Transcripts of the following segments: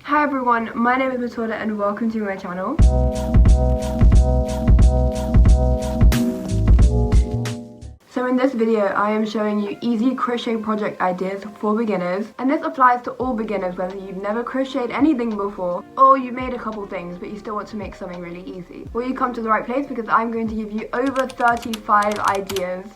Hi everyone, my name is Matilda and welcome to my channel. So in this video I am showing you easy crochet project ideas for beginners, and this applies to all beginners whether you've never crocheted anything before or you made a couple things but you still want to make something really easy. Well, you come to the right place because I'm going to give you over 35 ideas.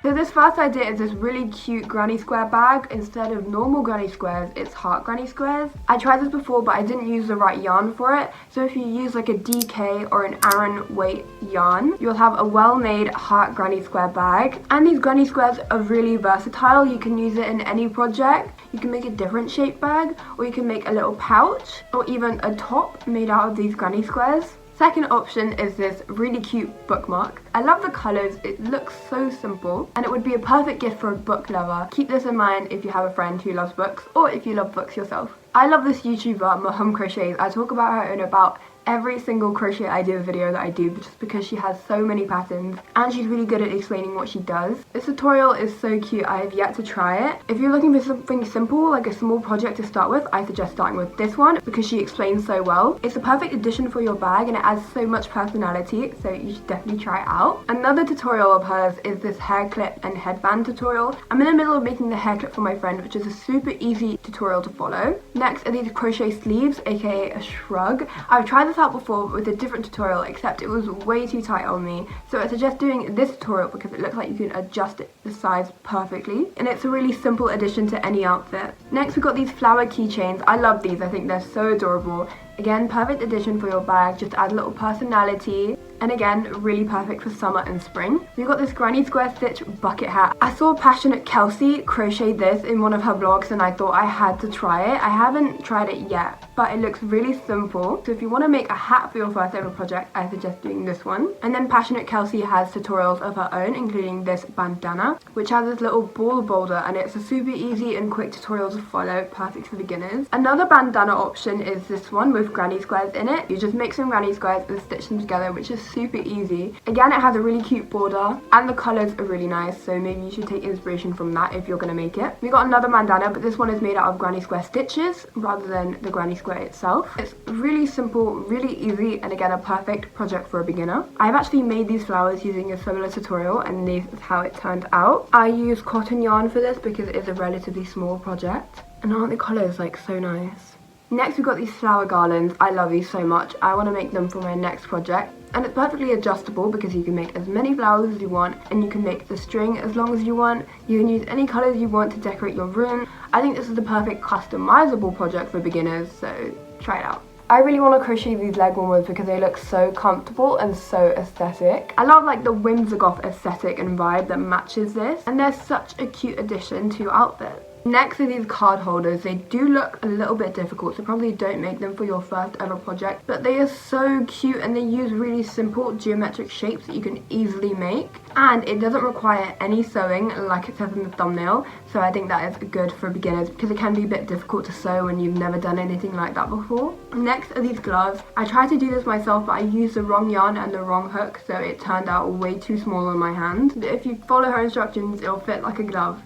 So this first idea is this really cute granny square bag. Instead of normal granny squares, it's heart granny squares. I tried this before but I didn't use the right yarn for it. So if you use like a DK or an Aran weight yarn, you'll have a well-made heart granny square bag. And these granny squares are really versatile. You can use it in any project. You can make a different shaped bag, or you can make a little pouch or even a top made out of these granny squares. Second option is this really cute bookmark. I love the colours, it looks so simple, and it would be a perfect gift for a book lover. Keep this in mind if you have a friend who loves books, or if you love books yourself. I love this YouTuber, Mahum Crochets. I talk about her in about every single crochet idea video that I do, just because she has so many patterns and she's really good at explaining what she does. This tutorial is so cute, I have yet to try it. If you're looking for something simple, like a small project to start with, I suggest starting with this one because she explains so well. It's a perfect addition for your bag and it adds so much personality, so you should definitely try it out. Another tutorial of hers is this hair clip and headband tutorial. I'm in the middle of making the hair clip for my friend, which is a super easy tutorial to follow. Next are these crochet sleeves, aka a shrug. I've tried this out before with a different tutorial, except it was way too tight on me, so I suggest doing this tutorial because it looks like you can adjust it the size perfectly, and it's a really simple addition to any outfit. Next we've got these flower keychains. I love these, I think they're so adorable. Again, perfect addition for your bag, just add a little personality. And again, really perfect for summer and spring. We've got this granny square stitch bucket hat. I saw Passionate Kelsey crochet this in one of her vlogs and I thought I had to try it. I haven't tried it yet, but it looks really simple. So if you want to make a hat for your first ever project, I suggest doing this one. And then Passionate Kelsey has tutorials of her own, including this bandana, which has this little ball boulder, and it's a super easy and quick tutorial to follow, perfect for beginners. Another bandana option is this one with granny squares in it. You just make some granny squares and stitch them together, which is super easy. Again, it has a really cute border and the colours are really nice, so maybe you should take inspiration from that if you're going to make it. We got another bandana, but this one is made out of granny square stitches rather than the granny square itself. It's really simple, really easy, and again a perfect project for a beginner. I've actually made these flowers using a similar tutorial and this is how it turned out. I use cotton yarn for this because it is a relatively small project, and aren't the colours like so nice? Next we've got these flower garlands. I love these so much. I want to make them for my next project. And it's perfectly adjustable because you can make as many flowers as you want, and you can make the string as long as you want. You can use any colours you want to decorate your room. I think this is the perfect customizable project for beginners, so try it out. I really want to crochet these leg warmers because they look so comfortable and so aesthetic. I love like the whimsical aesthetic and vibe that matches this, and they're such a cute addition to your outfit. Next are these card holders. They do look a little bit difficult, so probably don't make them for your first ever project, but they are so cute and they use really simple geometric shapes that you can easily make, and it doesn't require any sewing like it says in the thumbnail, so I think that is good for beginners because it can be a bit difficult to sew when you've never done anything like that before. Next are these gloves. I tried to do this myself but I used the wrong yarn and the wrong hook, so it turned out way too small on my hand. But if you follow her instructions, it'll fit like a glove.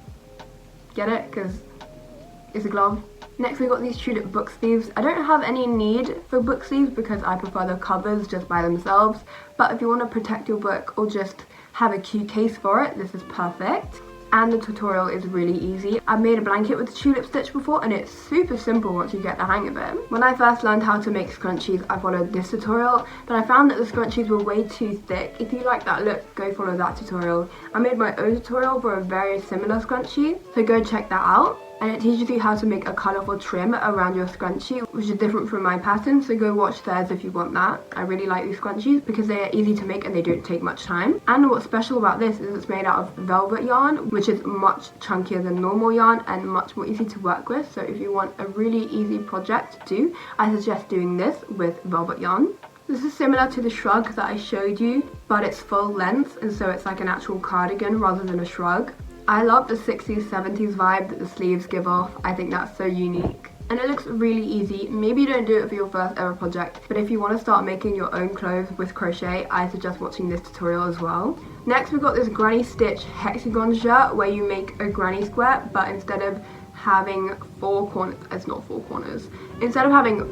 Get it? Because it's a glove. Next we got these tulip book sleeves. I don't have any need for book sleeves because I prefer the covers just by themselves, but if you want to protect your book or just have a cute case for it, this is perfect. And the tutorial is really easy. I've made a blanket with the tulip stitch before and it's super simple once you get the hang of it. When I first learned how to make scrunchies, I followed this tutorial, but I found that the scrunchies were way too thick. If you like that look, go follow that tutorial. I made my own tutorial for a very similar scrunchie, so go check that out. And it teaches you how to make a colourful trim around your scrunchie, which is different from my pattern, so go watch theirs if you want that. I really like these scrunchies because they are easy to make and they don't take much time. And what's special about this is it's made out of velvet yarn, which is much chunkier than normal yarn and much more easy to work with. So if you want a really easy project to do, I suggest doing this with velvet yarn. This is similar to the shrug that I showed you, but it's full length, and so it's like an actual cardigan rather than a shrug. I love the 60s, 70s vibe that the sleeves give off. I think that's so unique. And it looks really easy. Maybe you don't do it for your first ever project, but if you want to start making your own clothes with crochet, I suggest watching this tutorial as well. Next we've got this granny stitch hexagon shirt where you make a granny square, but instead of having four corners. It's not four corners. Instead of having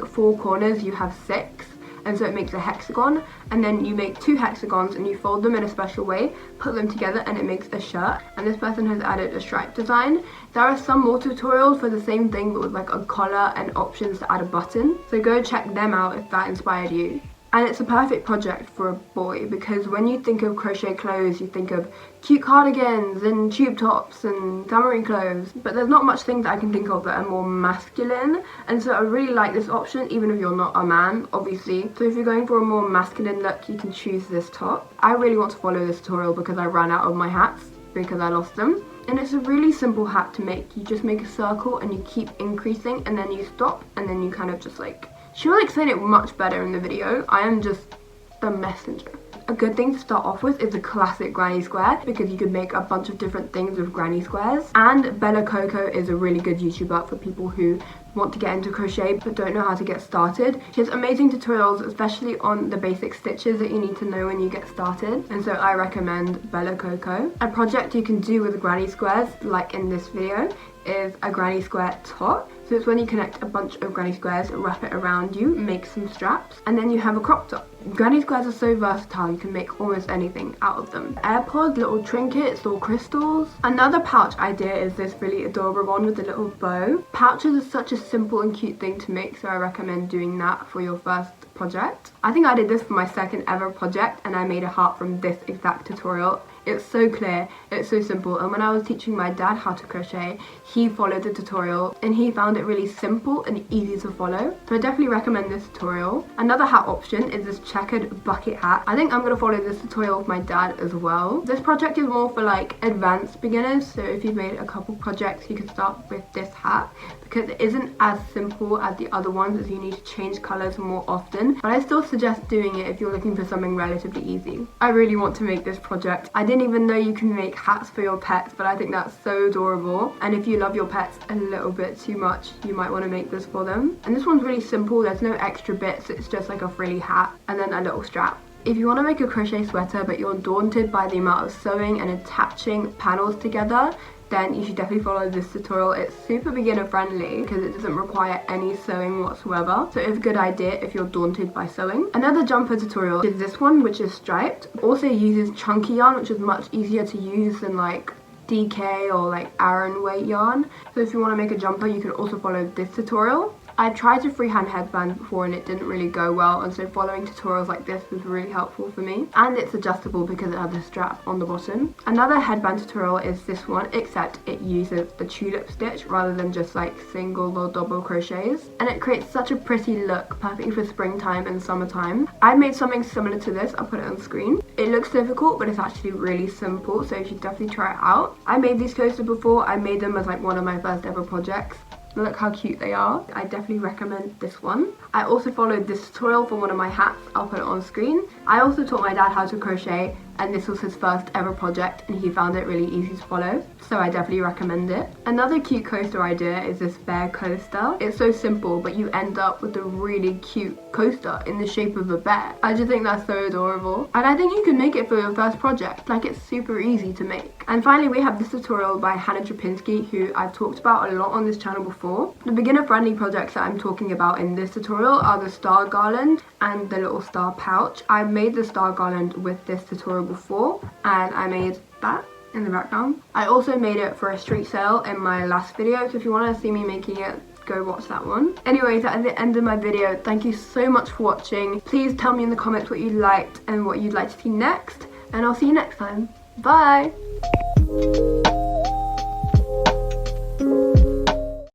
4 corners, you have 6, and so it makes a hexagon, and then you make 2 hexagons and you fold them in a special way, put them together, and it makes a shirt. And this person has added a stripe design. There are some more tutorials for the same thing but with like a collar and options to add a button, so go check them out if that inspired you. And it's a perfect project for a boy, because when you think of crochet clothes, you think of cute cardigans and tube tops and summery clothes, but there's not much things that I can think of that are more masculine, and so I really like this option even if you're not a man, obviously. So if you're going for a more masculine look, you can choose this top. I really want to follow this tutorial because I ran out of my hats because I lost them. And it's a really simple hat to make. You just make a circle and you keep increasing, and then you stop, and then you kind of just like, she will explain it much better in the video. I am just the messenger. A good thing to start off with is a classic granny square, because you could make a bunch of different things with granny squares. And Bella Coco is a really good YouTuber for people who want to get into crochet but don't know how to get started. She has amazing tutorials, especially on the basic stitches that you need to know when you get started, and so I recommend Bella Coco. A project you can do with granny squares, like in this video, is a granny square top. So it's when you connect a bunch of granny squares, wrap it around you, make some straps, and then you have a crop top. Granny squares are so versatile, you can make almost anything out of them. AirPods, little trinkets, little crystals. Another pouch idea is this really adorable one with a little bow. Pouches are such a simple and cute thing to make, so I recommend doing that for your first project. I think I did this for my second ever project, and I made a heart from this exact tutorial. It's so clear, it's so simple, and when I was teaching my dad how to crochet, he followed the tutorial and he found it really simple and easy to follow, so I definitely recommend this tutorial. Another hat option is this checkered bucket hat. I think I'm going to follow this tutorial with my dad as well. This project is more for like advanced beginners, so if you've made a couple projects, you can start with this hat, because it isn't as simple as the other ones, as you need to change colours more often, but I still suggest doing it if you're looking for something relatively easy. I really want to make this project. I didn't even know you can make hats for your pets, but I think that's so adorable, and if you love your pets a little bit too much, you might want to make this for them. And this one's really simple, there's no extra bits, it's just like a frilly hat and then a little strap. If you want to make a crochet sweater but you're daunted by the amount of sewing and attaching panels together, then you should definitely follow this tutorial. It's super beginner friendly because it doesn't require any sewing whatsoever, so it's a good idea if you're daunted by sewing. Another jumper tutorial is this one, which is striped. Also uses chunky yarn, which is much easier to use than like DK or like Aran weight yarn. So if you want to make a jumper, you can also follow this tutorial. I tried to freehand headbands before and it didn't really go well, and so following tutorials like this was really helpful for me. And it's adjustable because it has a strap on the bottom. Another headband tutorial is this one, except it uses the tulip stitch rather than just like single or double crochets, and it creates such a pretty look, perfect for springtime and summertime. I made something similar to this, I'll put it on screen. It looks difficult, but it's actually really simple, so you should definitely try it out. I made these coasters before. I made them as like one of my first ever projects. Look how cute they are. I definitely recommend this one. I also followed this tutorial for one of my hats. I'll put it on screen. I also taught my dad how to crochet, and this was his first ever project and he found it really easy to follow, so I definitely recommend it. Another cute coaster idea is this bear coaster. It's so simple, but you end up with a really cute coaster in the shape of a bear. I just think that's so adorable, and I think you can make it for your first project. Like, it's super easy to make. And finally, we have this tutorial by Hannah Trapinski, who I've talked about a lot on this channel before. The beginner friendly projects that I'm talking about in this tutorial are the star garland and the little star pouch. I made the star garland with this tutorial before, and I made that in the background. I also made it for a street sale in my last video, so if you want to see me making it, go watch that one. Anyways, at the end of my video, thank you so much for watching. Please tell me in the comments what you liked and what you'd like to see next, and I'll see you next time. Bye!